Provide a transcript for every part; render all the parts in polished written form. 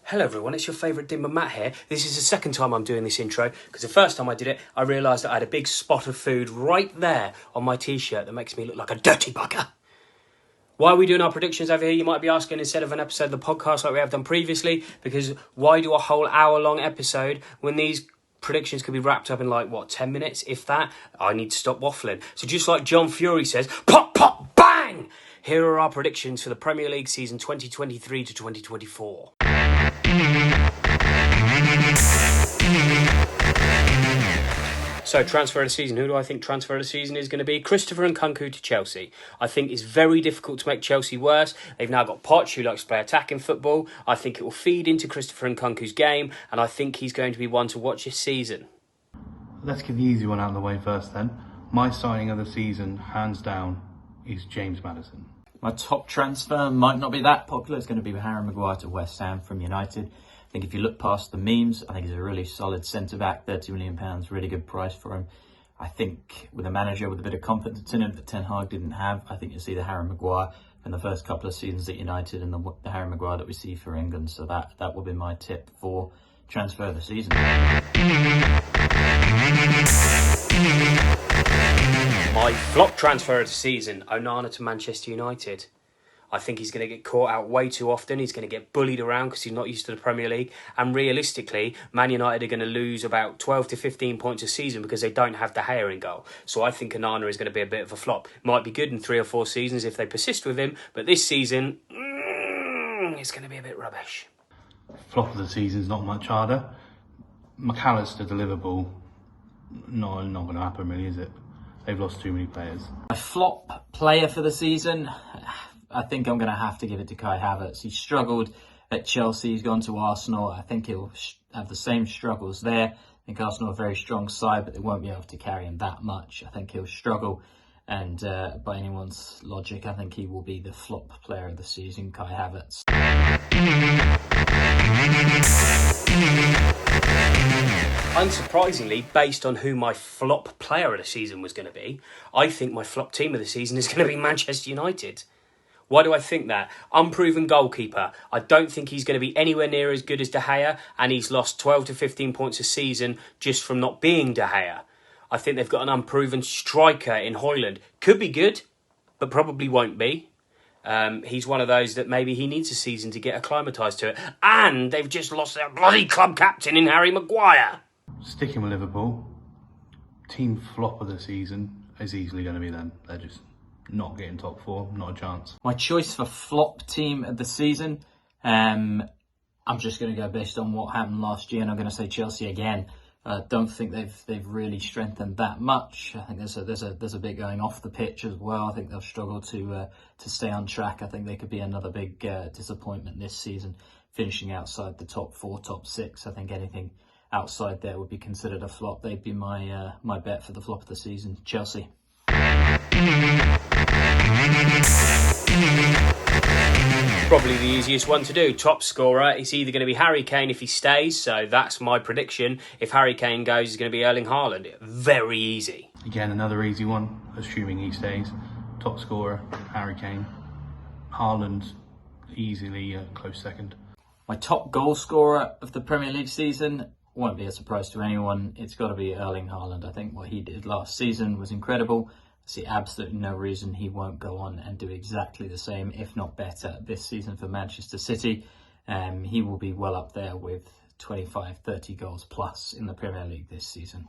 Hello everyone, it's your favourite Dimmer Matt here. This is the second time I'm doing this intro, because the first time I did it, I realised that I had a big spot of food right there on my t-shirt that makes me look like a dirty bugger. Why are we doing our predictions over here, you might be asking, instead of an episode of the podcast like we have done previously? Because why do a whole hour-long episode when these predictions could be wrapped up in 10 minutes, if that? I need to stop waffling. So just like John Fury says, pop, pop, bang! Here are our predictions for the Premier League season 2023 to 2024. So, transfer of the season. Who do I think transfer of the season is going to be? Christopher Nkunku to Chelsea. I think it's very difficult to make Chelsea worse. They've now got Poch, who likes to play attacking football. I think it will feed into Christopher Nkunku's game, and I think he's going to be one to watch this season. Let's get the easy one out of the way first then. My signing of the season, hands down, is James Maddison. My top transfer might not be that popular. It's going to be Harry Maguire to West Ham from United. I think if you look past the memes, I think he's a really solid centre-back, £30 million, really good price for him. I think with a manager with a bit of confidence in him that Ten Hag didn't have, I think you'll see the Harry Maguire in the first couple of seasons at United and the Harry Maguire that we see for England. So that will be my tip for transfer of the season. My flop transfer of the season, Onana to Manchester United. I think he's going to get caught out way too often. He's going to get bullied around because he's not used to the Premier League. And realistically, Man United are going to lose about 12 to 15 points a season because they don't have De Gea in goal. So I think Onana is going to be a bit of a flop. Might be good in 3 or 4 seasons if they persist with him. But this season, it's going to be a bit rubbish. Flop of the season's not much harder. McAllister to Liverpool, not going to happen really, is it? They've lost too many players. My flop player for the season, I think I'm going to have to give it to Kai Havertz. He struggled at Chelsea. He's gone to Arsenal. I think he'll have the same struggles there. I think Arsenal are a very strong side, but they won't be able to carry him that much. I think he'll struggle. And by anyone's logic, I think he will be the flop player of the season, Kai Havertz. Unsurprisingly, based on who my flop player of the season was going to be, I think my flop team of the season is going to be Manchester United. Why do I think that? Unproven goalkeeper. I don't think he's going to be anywhere near as good as De Gea, and he's lost 12 to 15 points a season just from not being De Gea. I think they've got an unproven striker in Højlund. Could be good, but probably won't be. He's one of those that maybe he needs a season to get acclimatised to it. And they've just lost their bloody club captain in Harry Maguire. Sticking with Liverpool, team flop of the season is easily going to be them. They're just not getting top 4, not a chance. My choice for flop team of the season, I'm just going to go based on what happened last year, and I'm going to say Chelsea again. I don't think they've really strengthened that much. I think there's a bit going off the pitch as well. I think they'll struggle to stay on track. I think they could be another big disappointment this season, finishing outside the top 4, top 6. I think anything outside there would be considered a flop. They'd be my bet for the flop of the season, Chelsea. Probably the easiest one to do. Top scorer, it's either going to be Harry Kane if he stays, so that's my prediction. If Harry Kane goes, it's going to be Erling Haaland. Very easy. Again, another easy one, assuming he stays. Top scorer, Harry Kane. Haaland, easily a close second. My top goal scorer of the Premier League season won't be a surprise to anyone. It's got to be Erling Haaland. I think what he did last season was incredible. I see absolutely no reason he won't go on and do exactly the same, if not better, this season for Manchester City. He will be well up there with 25, 30 goals plus in the Premier League this season.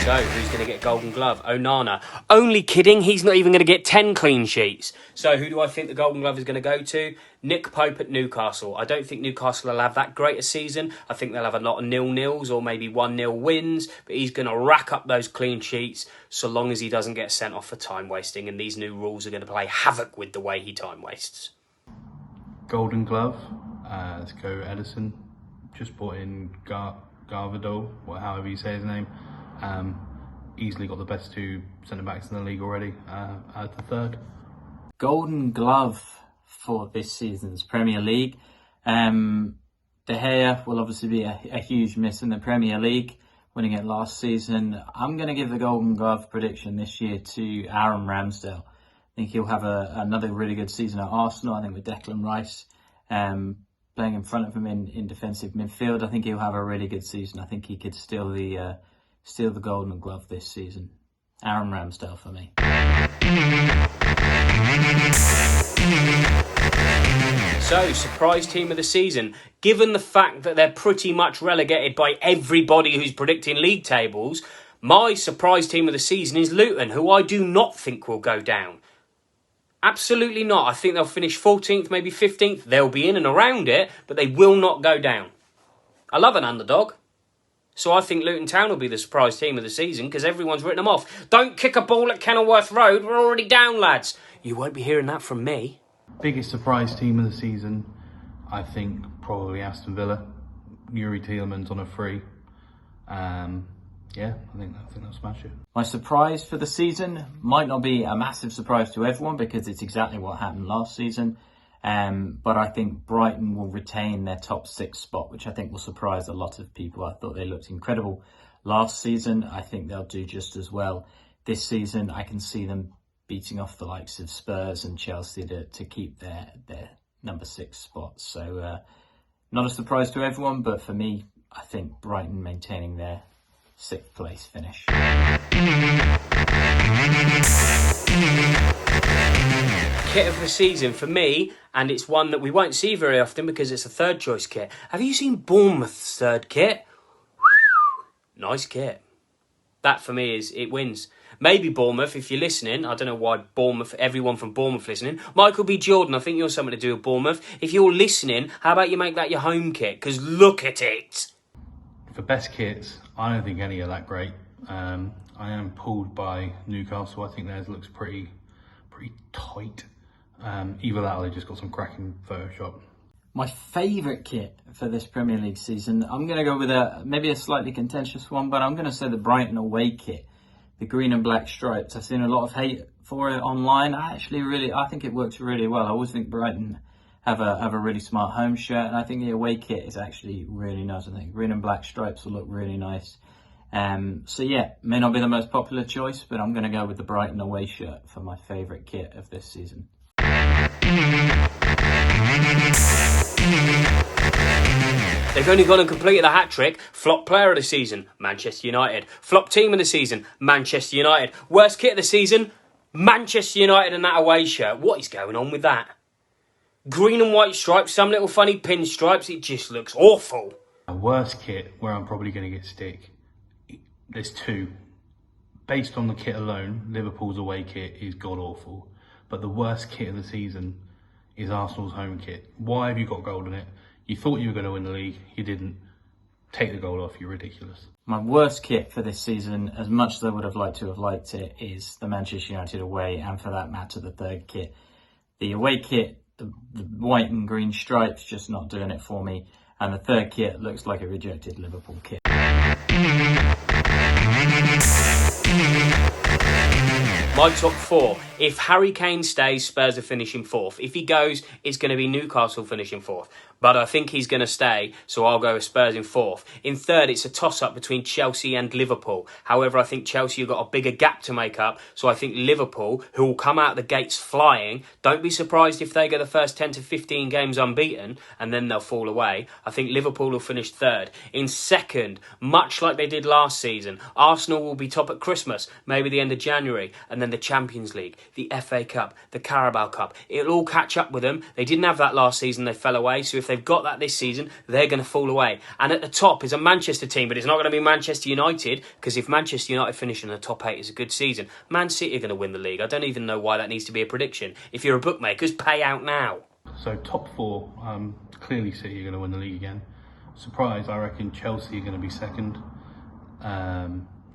So, who's going to get Golden Glove? Onana. Only kidding, he's not even going to get 10 clean sheets. So, who do I think the Golden Glove is going to go to? Nick Pope at Newcastle. I don't think Newcastle will have that great a season. I think they'll have a lot of 0-0s or maybe 1-0 wins. But he's going to rack up those clean sheets so long as he doesn't get sent off for time wasting. And these new rules are going to play havoc with the way he time wastes. Golden Glove, let's go Edison. Just brought in Garvado, or however you say his name. Easily got the best 2 centre-backs in the league already, at the 3rd. Golden Glove for this season's Premier League. De Gea will obviously be a huge miss in the Premier League, winning it last season. I'm going to give the Golden Glove prediction this year to Aaron Ramsdale. think he'll have another really good season at Arsenal. I think with Declan Rice playing in front of him in defensive midfield, I think he'll have a really good season. I think he could steal the Golden Glove this season. Aaron Ramsdale for me. So, surprise team of the season. Given the fact that they're pretty much relegated by everybody who's predicting league tables, my surprise team of the season is Luton, who I do not think will go down. Absolutely not. I think they'll finish 14th, maybe 15th. They'll be in and around it, but they will not go down. I love an underdog. So I think Luton Town will be the surprise team of the season because everyone's written them off. Don't kick a ball at Kenilworth Road. We're already down, lads. You won't be hearing that from me. Biggest surprise team of the season, I think probably Aston Villa. Yuri Tielemans on a free. Yeah, I think they'll smash it. My surprise for the season might not be a massive surprise to everyone because it's exactly what happened last season. But I think Brighton will retain their top 6 spot, which I think will surprise a lot of people. I thought they looked incredible last season. I think they'll do just as well this season. I can see them beating off the likes of Spurs and Chelsea to keep their number 6 spot. So not a surprise to everyone, but for me, I think Brighton maintaining their 6th place finish. Kit of the season for me, and it's one that we won't see very often because it's a third choice kit. Have you seen Bournemouth's third kit? Nice kit. That for me it wins. Maybe Bournemouth, if you're listening. I don't know why everyone from Bournemouth listening. Michael B. Jordan, I think you're something to do with Bournemouth. If you're listening, how about you make that your home kit? Because look at it. For best kits, I don't think any are that great. I am pulled by Newcastle. I think theirs looks pretty tight. Either that or they just got some cracking Photoshop. My favourite kit for this Premier League season, I'm going to go with maybe a slightly contentious one, but I'm going to say the Brighton away kit. The green and black stripes. I've seen a lot of hate for it online. I think it works really well. I always think Brighton have a really smart home shirt, and I think the away kit is actually really nice. I think green and black stripes will look really nice. So yeah, may not be the most popular choice, but I'm going to go with the Brighton away shirt for my favourite kit of this season. They've only gone and completed a hat-trick. Flop player of the season, Manchester United. Flop team of the season, Manchester United. Worst kit of the season, Manchester United and that away shirt. What is going on with that? Green and white stripes, some little funny pinstripes. It just looks awful. A worst kit where I'm probably going to get stick. There's 2. Based on the kit alone, Liverpool's away kit is god-awful. But the worst kit of the season is Arsenal's home kit. Why have you got gold in it? You thought you were going to win the league. You didn't. Take the gold off. You're ridiculous. My worst kit for this season, as much as I would have liked to have liked it, is the Manchester United away, and for that matter, the third kit. The away kit, the white and green stripes, just not doing it for me. And the third kit looks like a rejected Liverpool kit. My top 4. If Harry Kane stays, Spurs are finishing 4th. If he goes, it's going to be Newcastle finishing 4th. But I think he's going to stay, so I'll go with Spurs in 4th. In 3rd, it's a toss-up between Chelsea and Liverpool. However, I think Chelsea have got a bigger gap to make up, so I think Liverpool, who will come out the gates flying, don't be surprised if they get the first 10 to 15 games unbeaten, and then they'll fall away. I think Liverpool will finish 3rd. In 2nd, much like they did last season, Arsenal will be top at Christmas, maybe the end of January, and then the Champions League, the FA Cup, the Carabao Cup. It'll all catch up with them. They didn't have that last season, they fell away, so if they've got that this season, they're going to fall away. And at the top is a Manchester team, but it's not going to be Manchester United, because if Manchester United finish in the top 8, it's a good season. Man City are going to win the league. I don't even know why that needs to be a prediction. If you're a bookmakers, pay out now. So top 4, clearly City are going to win the league again. Surprise, I reckon Chelsea are going to be 2nd.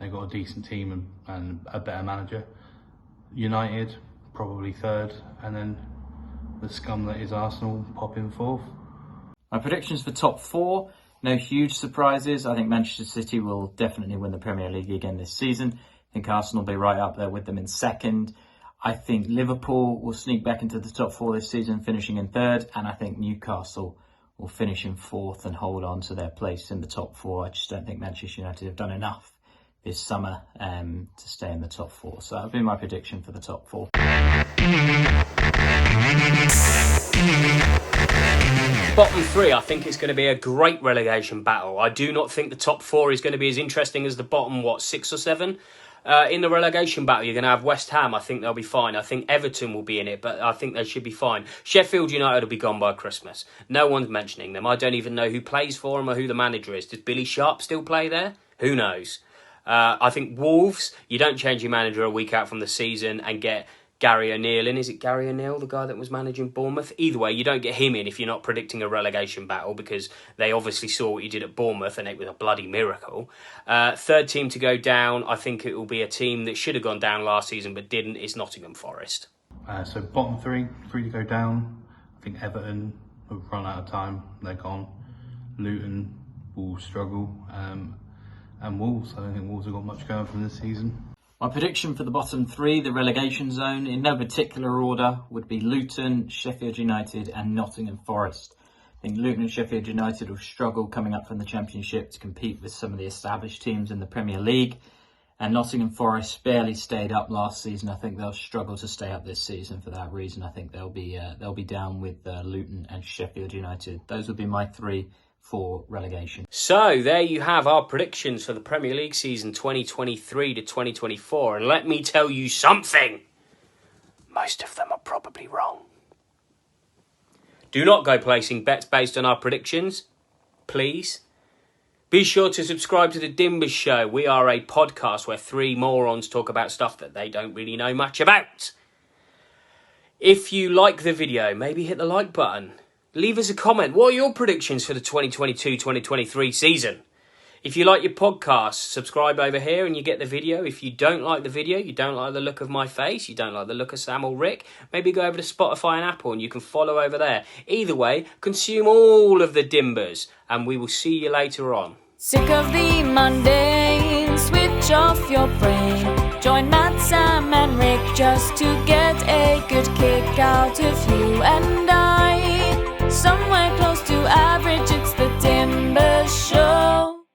They've got a decent team and a better manager. United, probably 3rd. And then the scum that is Arsenal, pop in 4th. My predictions for top 4, no huge surprises. I think Manchester City will definitely win the Premier League again this season. I think Arsenal will be right up there with them in 2nd. I think Liverpool will sneak back into the top 4 this season, finishing in 3rd. And I think Newcastle will finish in 4th and hold on to their place in the top 4. I just don't think Manchester United have done enough this summer to stay in the top 4. So that'll be my prediction for the top 4. Bottom three, I think it's going to be a great relegation battle. I do not think the top four is going to be as interesting as the bottom, 6 or 7? In the relegation battle, you're going to have West Ham. I think they'll be fine. I think Everton will be in it, but I think they should be fine. Sheffield United will be gone by Christmas. No one's mentioning them. I don't even know who plays for them or who the manager is. Does Billy Sharp still play there? Who knows? I think Wolves, you don't change your manager a week out from the season and get Gary O'Neill in. Is it Gary O'Neill, the guy that was managing Bournemouth? Either way, you don't get him in if you're not predicting a relegation battle, because they obviously saw what you did at Bournemouth and it was a bloody miracle. Third team to go down, I think it will be a team that should have gone down last season but didn't, is Nottingham Forest. So bottom three to go down. I think Everton have run out of time. They're gone. Luton will struggle. And Wolves, I don't think Wolves have got much going from this season. My prediction for the bottom three, the relegation zone, in no particular order, would be Luton, Sheffield United and Nottingham Forest. I think Luton and Sheffield United will struggle coming up from the Championship to compete with some of the established teams in the Premier League. And Nottingham Forest barely stayed up last season. I think they'll struggle to stay up this season for that reason. I think they'll be down with Luton and Sheffield United. Those would be my three for relegation. So there you have our predictions for the Premier League season 2023 to 2024, and let me tell you something, most of them are probably wrong. Do not go placing bets based on our predictions, please. Be sure to subscribe to the Dimbers Show. We are a podcast where three morons talk about stuff that they don't really know much about. If you like the video, maybe hit the like button. Leave us a comment. What are your predictions for the 2022-2023 season? If you like your podcast, subscribe over here and you get the video. If you don't like the video, you don't like the look of my face, you don't like the look of Sam or Rick, maybe go over to Spotify and Apple and you can follow over there. Either way, consume all of the Dimbers and we will see you later on. Sick of the mundane, switch off your brain. Join Matt, Sam and Rick just to get a good kick out of you and